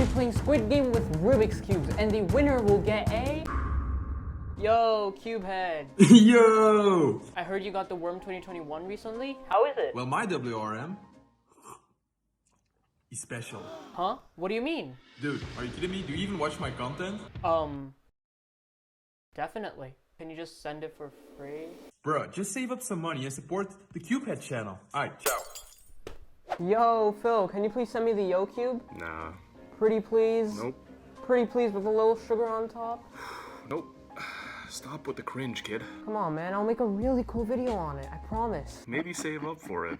playing Squid Game with Rubik's Cubes, and the winner will get a... Yo, Cubehead. Yo! I heard you got the Worm 2021 recently. How is it? Well, my WRM is special. Huh? What do you mean? Dude, are you kidding me? Do you even watch my content? Definitely. Can you just send it for free? Bruh, just save up some money and support the Cubehead channel. Alright, ciao. Yo, Phil, can you please send me the Yo Cube? Nah. Pretty please? Nope. Pretty please with a little sugar on top? Nope. Stop with the cringe, kid. Come on, man, I'll make a really cool video on it, I promise. Maybe save up for it.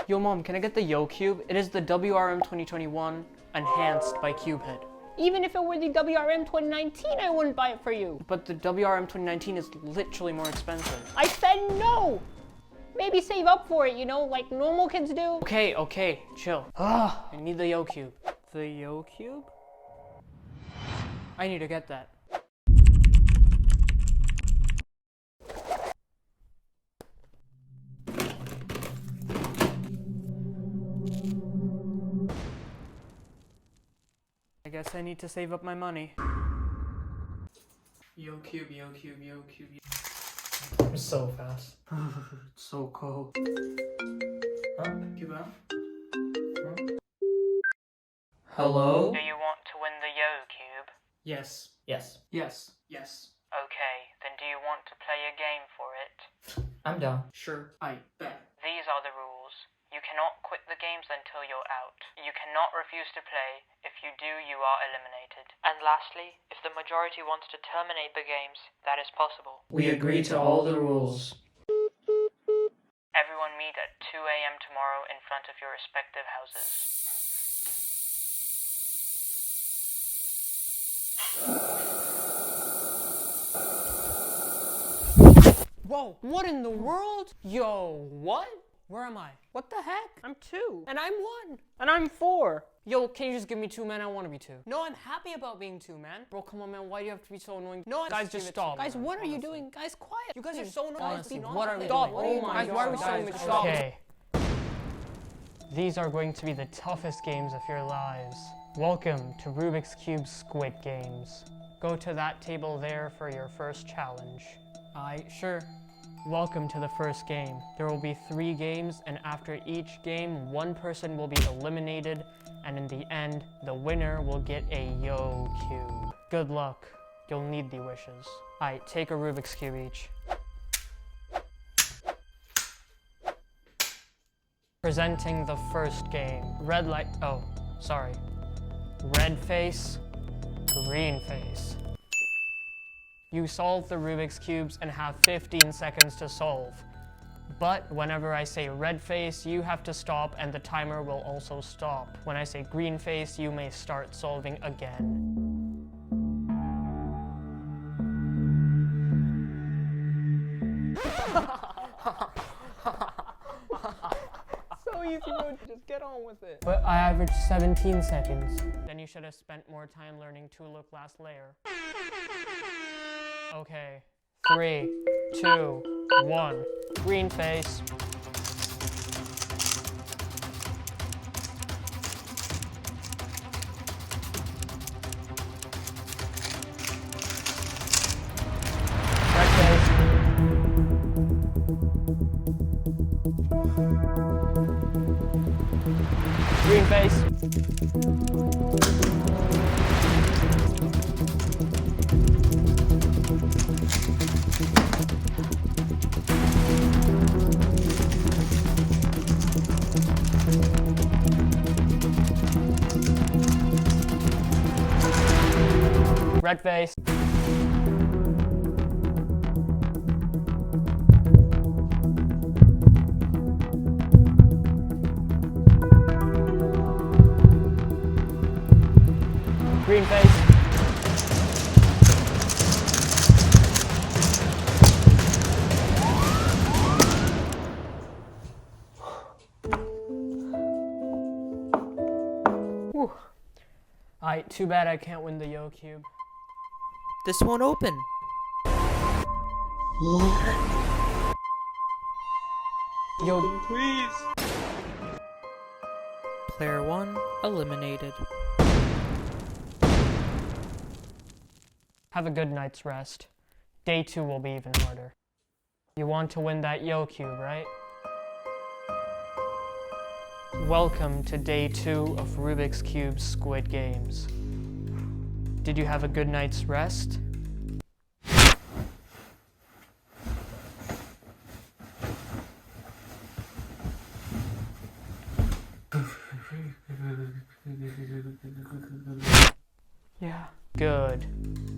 Yo, Mom, can I get the Yo Cube? It is the WRM 2021 enhanced by Cubehead. Even if it were the WRM 2019, I wouldn't buy it for you. But the WRM 2019 is literally more expensive. I said no! Maybe save up for it, you know, like normal kids do. Okay, chill. I need the Yo Cube. The Yo Cube? I need to get that. I guess I need to save up my money. Yo Cube, Yo Cube, Yo Cube. I'm so fast. It's so cold. Huh? Cube out? Huh? Hello? Do you want to win the Yo Cube? Yes. Okay, then do you want to play a game for it? I'm down. Sure, I bet. These are the rules. You cannot quit the games until you're out. You cannot refuse to play. If you do, you are eliminated. And lastly, if the majority wants to terminate the games, that is possible. We agree to all the rules. Everyone meet at 2 a.m. tomorrow in front of your respective houses. Whoa, what in the world? Yo, what? Where am I? What the heck? I'm 2. And I'm 1. And I'm 4. Yo, can you just give me 2, man? I want to be 2. No, I'm happy about being 2, man. Bro, come on, man. Why do you have to be so annoying? No, guys, just stop. Guys, what are you doing? Guys, quiet. You guys are so annoying. Honestly, what are we doing? Oh my God. Guys, why are we so much stop? Okay. These are going to be the toughest games of your lives. Welcome to Rubik's Cube Squid Games. Go to that table there for your first challenge. Sure. Welcome to the first game. There will be 3 games, and after each game, 1 person will be eliminated, and in the end, the winner will get a Yo Cube. Good luck. You'll need the wishes. Alright, take a Rubik's Cube each. Presenting the first game. Red light, oh, sorry. Red face, green face. You solve the Rubik's Cubes and have 15 seconds to solve. But whenever I say red face, you have to stop and the timer will also stop. When I say green face, you may start solving again. So easy, bro. Just get on with it. But I averaged 17 seconds. Then you should have spent more time learning to look last layer. Okay, 3, 2, 1. Green face. Red face. Green face. Red face. Green face. Whew. Alright, too bad I can't win the Yo Cube. This won't open. Yo, Please. Player 1 eliminated. Have a good night's rest. Day 2 will be even harder. You want to win that Yo Cube, right? Welcome to Day 2 of Rubik's Cube Squid Games. Did you have a good night's rest? Yeah. Good,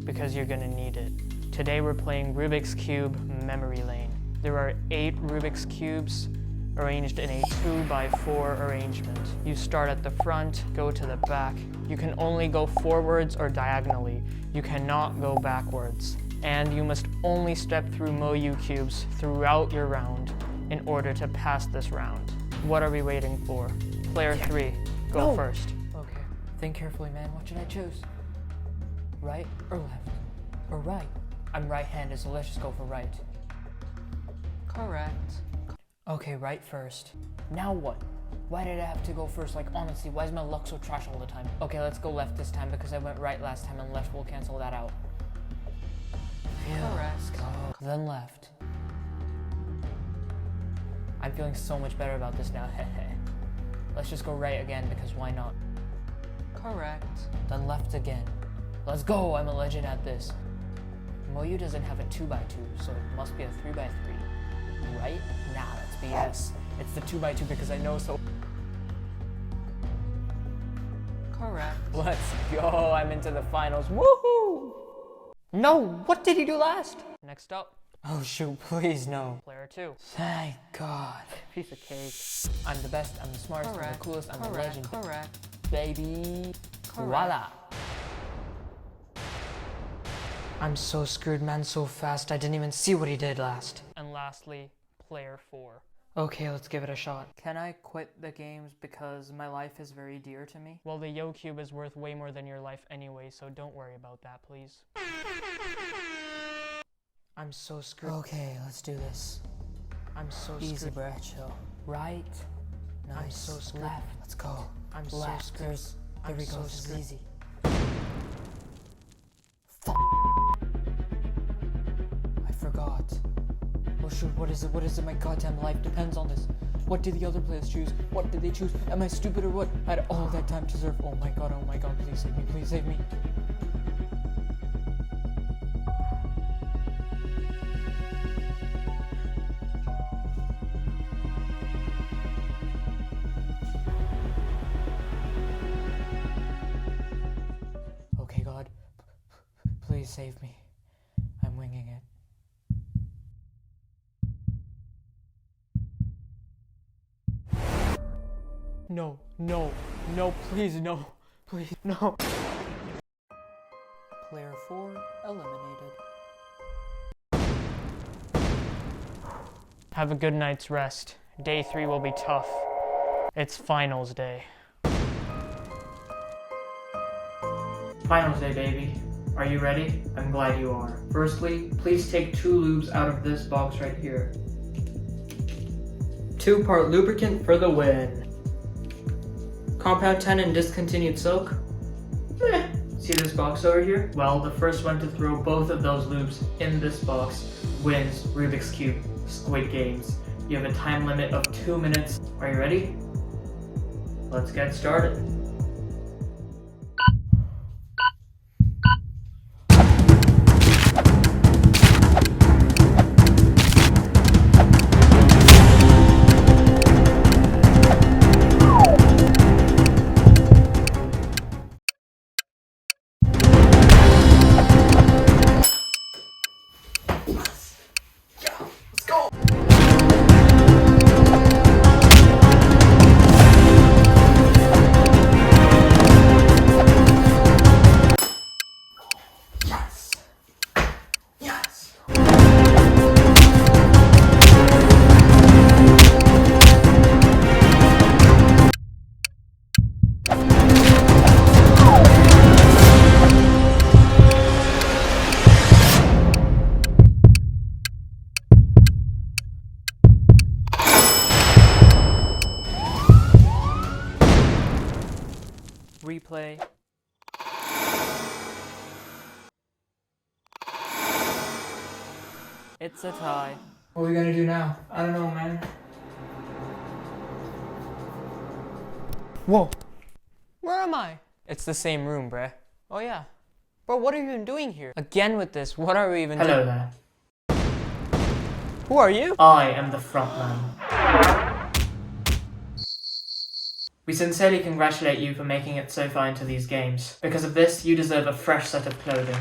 because you're gonna need it. Today we're playing Rubik's Cube Memory Lane. There are 8 Rubik's Cubes arranged in a 2x4 arrangement. You start at the front, go to the back. You can only go forwards or diagonally. You cannot go backwards. And you must only step through Moyu cubes throughout your round in order to pass this round. What are we waiting for? Player 3, go first. Okay, think carefully, man. What should I choose? Right or left? Or right? I'm right-handed, so let's just go for right. Correct. Okay, right first. Now what? Why did I have to go first? Like, honestly, why is my luck so trash all the time? Okay, let's go left this time because I went right last time and left will cancel that out. Correct. Let's go. Then left. I'm feeling so much better about this now. Let's just go right again because why not? Correct. Then left again. Let's go! I'm a legend at this. Moyu doesn't have a 2x2, so it must be a 3x3. Right? Nah, that's BS. It's the 2x2 because I know so. Correct. Let's go! I'm into the finals. Woohoo! No! What did he do last? Next up. Oh shoot, please no. Player 2. Thank God. Piece of cake. I'm the best, I'm the smartest, I'm the coolest, I'm the legend. Correct. Baby. Voila. I'm so screwed, man, so fast. I didn't even see what he did last. And lastly, player 4. Okay, let's give it a shot. Can I quit the games because my life is very dear to me? Well, the Yo Cube is worth way more than your life anyway, so don't worry about that, please. I'm so screwed. Okay, let's do this. I'm so screwed. Easy, bruh, chill. Right. Nice. I'm so screwed. Left. Let's go. I'm left. So screwed. There we go. This is easy. I forgot. Oh shoot, what is it? What is it? My goddamn life depends on this. What did the other players choose? What did they choose? Am I stupid or what? I had all that time to serve. Oh my god, please save me, please save me. Okay, God, please save me. I'm winging it. No, no, no, please, no. Please, no. Player 4 eliminated. Have a good night's rest. Day 3 will be tough. It's finals day. Finals day, baby. Are you ready? I'm glad you are. Firstly, please take 2 lubes out of this box right here. 2-part lubricant for the win. Compound 10 and discontinued silk? See this box over here? Well, the first one to throw both of those lubes in this box wins Rubik's Cube Squid Games. You have a time limit of 2 minutes. Are you ready? Let's get started. Replay. It's a tie. What are we gonna do now? I don't know, man. Whoa. Where am I? It's the same room, bruh. Oh yeah. Bro, what are you even doing here? Again with this, what are we even doing? Hello there. Who are you? I am the front man. We sincerely congratulate you for making it so far into these games. Because of this, you deserve a fresh set of clothing.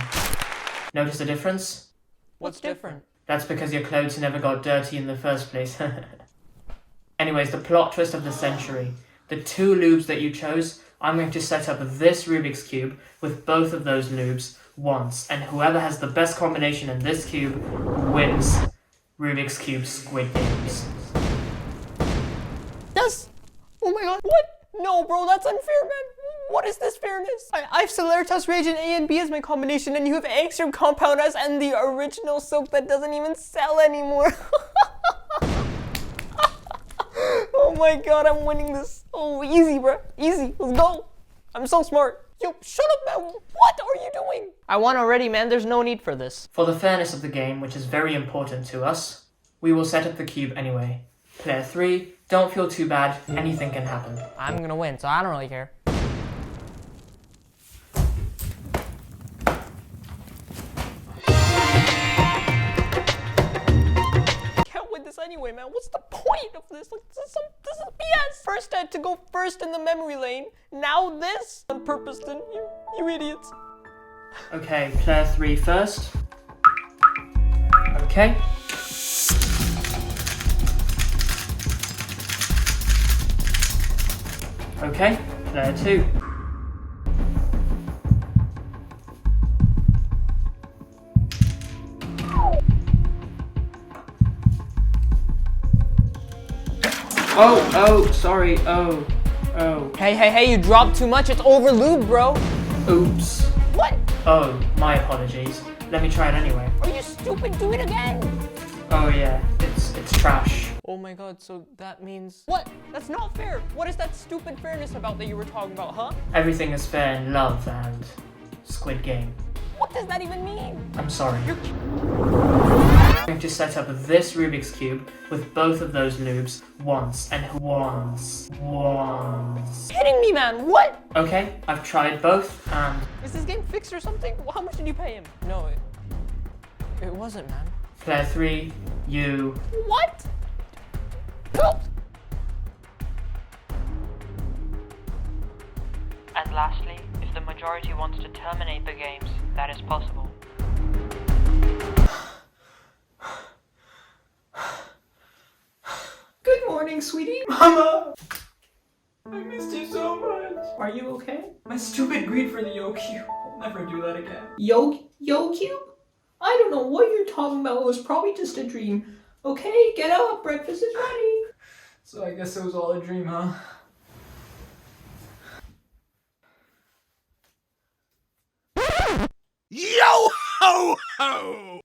Notice the difference? What's different? That's because your clothes never got dirty in the first place. Anyways, the plot twist of the century. The two lubes that you chose, I'm going to set up this Rubik's Cube with both of those lubes once, and whoever has the best combination in this cube wins Rubik's Cube Squid Games. Yes! Oh my god, what? No, bro, that's unfair, man. What is this fairness? I have Celeritas reagent A and B as my combination, and you have Angstrom Compound S and the original soap that doesn't even sell anymore. Oh my god, I'm winning this. Oh, easy, bro. Easy. Let's go. I'm so smart. Yo, shut up, man. What are you doing? I won already, man. There's no need for this. For the fairness of the game, which is very important to us, we will set up the cube anyway. Player 3, don't feel too bad. Anything can happen. I'm gonna win, so I don't really care. Anyway, man, what's the point of this? Like, this is BS. First I had to go first in the memory lane. Now this? On purpose, then, you idiots. Okay, player 3 first. Okay. Okay, player 2. Oh, sorry, oh. Hey, you dropped too much, it's over lube, bro. Oops. What? Oh, my apologies. Let me try it anyway. Are you stupid? Do it again. Oh yeah, it's trash. Oh my god, so that means... What? That's not fair. What is that stupid fairness about that you were talking about, huh? Everything is fair in love and Squid Game. What does that even mean? I'm sorry. I'm going to set up this Rubik's Cube with both of those lubes once. Kidding me, man, what? Okay, I've tried both and... Is this game fixed or something? How much did you pay him? No, it wasn't, man. Player 3, you... What? And lastly, if the majority wants to terminate the games, that is possible. Good morning, sweetie. Mama! I missed you so much. Are you okay? My stupid greed for the Yo Cube. I'll never do that again. Yo Cube? I don't know what you're talking about. It was probably just a dream. Okay, get up. Breakfast is ready. So I guess it was all a dream, huh? Yo ho ho!